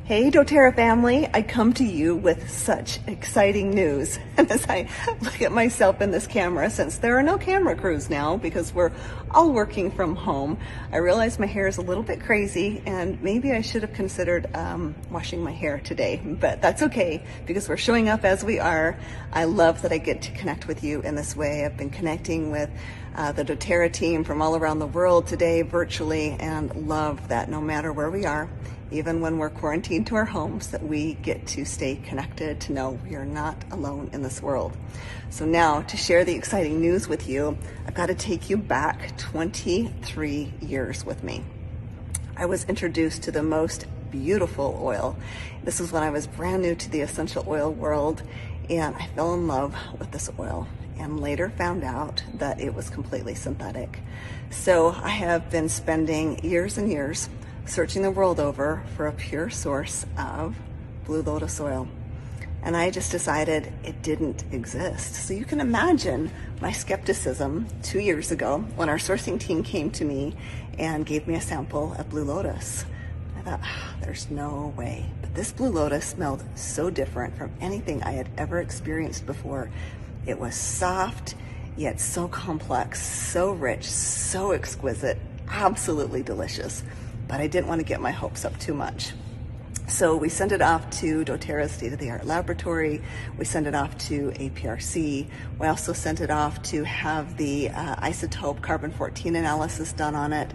Hey doTerra family, I come to you with such exciting news. And as I look at myself in this camera, since there are no camera crews now because we're all working from home, I realize my hair is a little bit crazy and maybe I should have considered washing my hair today, but that's okay because we're showing up as we are. I love that I get to connect with you in this way. I've been connecting with the doTerra team from all around the world today virtually, and love that no matter where we are, even when we're quarantined to our homes, that we get to stay connected, to know we are not alone in this world. So now, to share the exciting news with you, I've got to take you back 23 years with me. I was introduced to the most beautiful oil. This was when I was brand new to the essential oil world, and I fell in love with this oil and later found out that it was completely synthetic. So I have been spending years and years searching the world over for a pure source of blue lotus oil. And I just decided it didn't exist. So you can imagine my skepticism 2 years ago when our sourcing team came to me and gave me a sample of blue lotus. I thought, there's no way. But this blue lotus smelled so different from anything I had ever experienced before. It was soft, yet so complex, so rich, so exquisite, absolutely delicious. But I didn't want to get my hopes up too much. So we sent it off to doTerra's state-of-the-art laboratory. We sent it off to APRC. We also sent it off to have the isotope carbon-14 analysis done on it.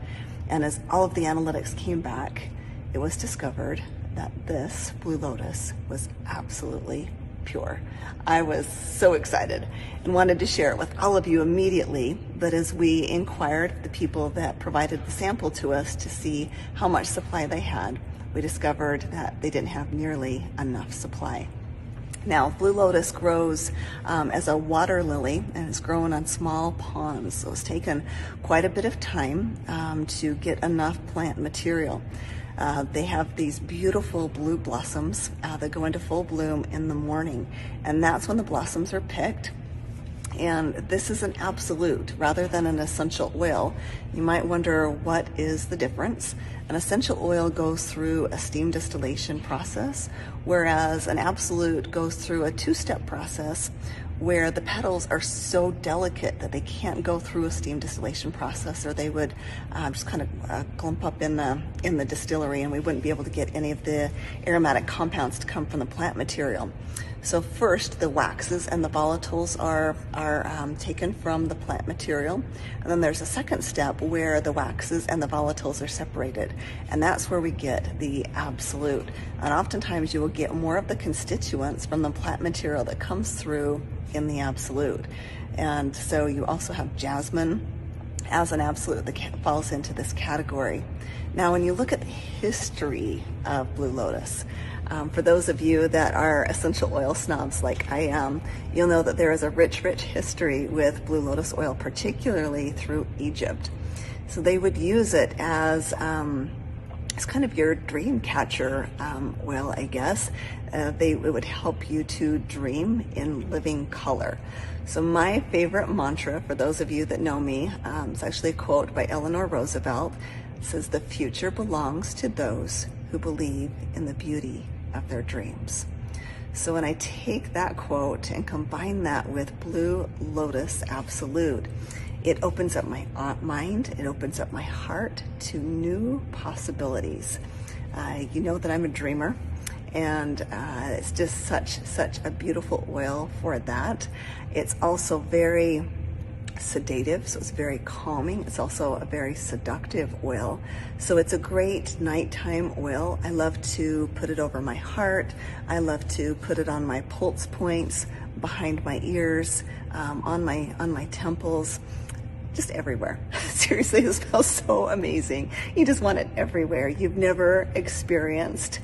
And as all of the analytics came back, it was discovered that this blue lotus was absolutely pure. I was so excited and wanted to share it with all of you immediately. But as we inquired the people that provided the sample to us to see how much supply they had, we discovered that they didn't have nearly enough supply. Now, blue lotus grows as a water lily and is grown on small ponds. So it's taken quite a bit of time to get enough plant material. They have these beautiful blue blossoms that go into full bloom in the morning, and that's when the blossoms are picked. And this is an absolute rather than an essential oil. You might wonder, what is the difference? An essential oil goes through a steam distillation process, whereas an absolute goes through a two-step process where the petals are so delicate that they can't go through a steam distillation process, or they would just kind of clump up in the distillery, and we wouldn't be able to get any of the aromatic compounds to come from the plant material. So first, the waxes and the volatiles are taken from the plant material, and then there's a second step where the waxes and the volatiles are separated, and that's where we get the absolute. And oftentimes you will get more of the constituents from the plant material that comes through in the absolute. And so you also have jasmine as an absolute that falls into this category. Now, when you look at the history of blue lotus, for those of you that are essential oil snobs like I am, you'll know that there is a rich, rich history with blue lotus oil, particularly through Egypt. So they would use it as it's kind of your dream catcher oil, I guess. It would help you to dream in living color. So my favorite mantra, for those of you that know me, it's actually a quote by Eleanor Roosevelt. It says, "The future belongs to those who believe in the beauty of their dreams." So when I take that quote and combine that with blue lotus absolute, it opens up my mind, it opens up my heart to new possibilities. You know that I'm a dreamer, and it's just such a beautiful oil for that. It's also very sedative, so it's very calming. It's also a very seductive oil. So it's a great nighttime oil. I love to put it over my heart. I love to put it on my pulse points, behind my ears, on my temples, just everywhere. Seriously, it smells so amazing. You just want it everywhere. You've never experienced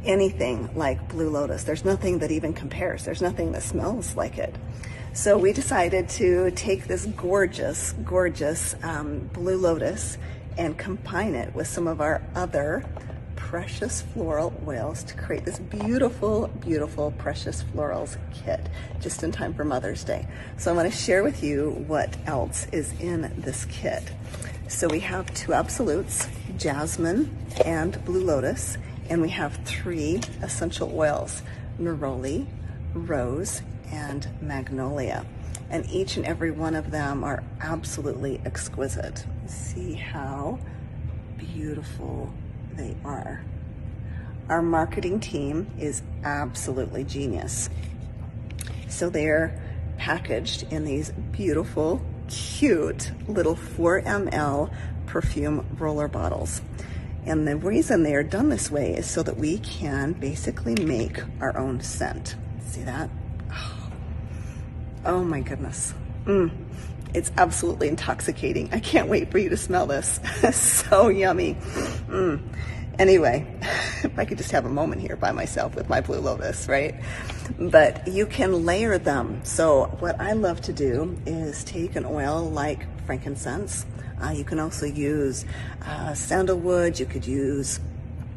anything like blue lotus. There's nothing that even compares. There's nothing that smells like it. So we decided to take this gorgeous, gorgeous blue lotus and combine it with some of our other precious floral oils to create this beautiful, beautiful precious florals kit just in time for Mother's Day. So I want to share with you what else is in this kit. So we have two absolutes, jasmine and blue lotus, And we have 3 essential oils: neroli, rose, and magnolia. And each and every one of them are absolutely exquisite. See how beautiful they are. Our marketing team is absolutely genius. So they're packaged in these beautiful, cute little 4 ml perfume roller bottles. And the reason they are done this way is so that we can basically make our own scent. See that? Oh my goodness. It's absolutely intoxicating. I can't wait for you to smell this. So yummy. Anyway, if I could just have a moment here by myself with my Blue Lotus, right? But you can layer them. So what I love to do is take an oil like frankincense. You can also use sandalwood. You could use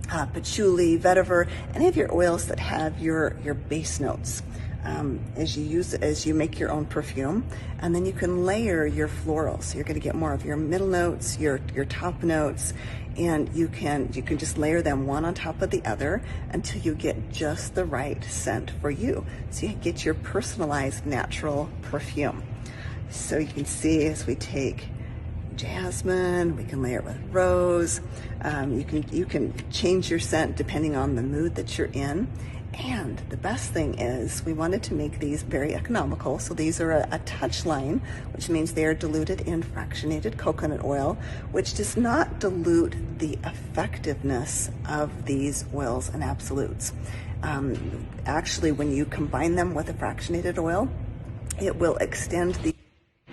patchouli, vetiver, any of your oils that have your base notes. As you make your own perfume, and then you can layer your florals. So you're going to get more of your middle notes, your top notes, and you can just layer them one on top of the other until you get just the right scent for you. So you get your personalized natural perfume. So you can see as we take jasmine, we can layer it with rose. You can change your scent depending on the mood that you're in. And the best thing is we wanted to make these very economical. So these are a touch line, which means they are diluted in fractionated coconut oil, which does not dilute the effectiveness of these oils and absolutes. Actually, when you combine them with a fractionated oil, it will extend the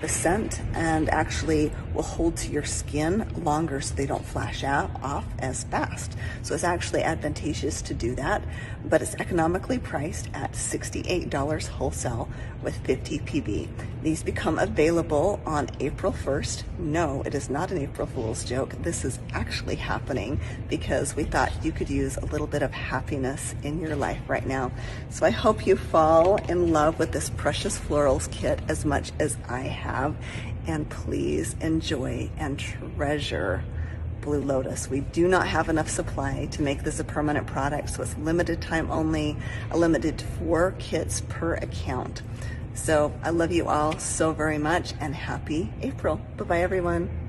scent and actually will hold to your skin longer so they don't flash off as fast. So it's actually advantageous to do that, but it's economically priced at $68 wholesale with 50 PB. These become available on April 1st. No, it is not an April Fool's joke. This is actually happening because we thought you could use a little bit of happiness in your life right now. So I hope you fall in love with this Precious Florals kit as much as I have, and please enjoy and treasure Blue Lotus. We do not have enough supply to make this a permanent product, so it's limited time only, a limited 4 kits per account. So I love you all so very much, and happy April. Bye-bye, everyone.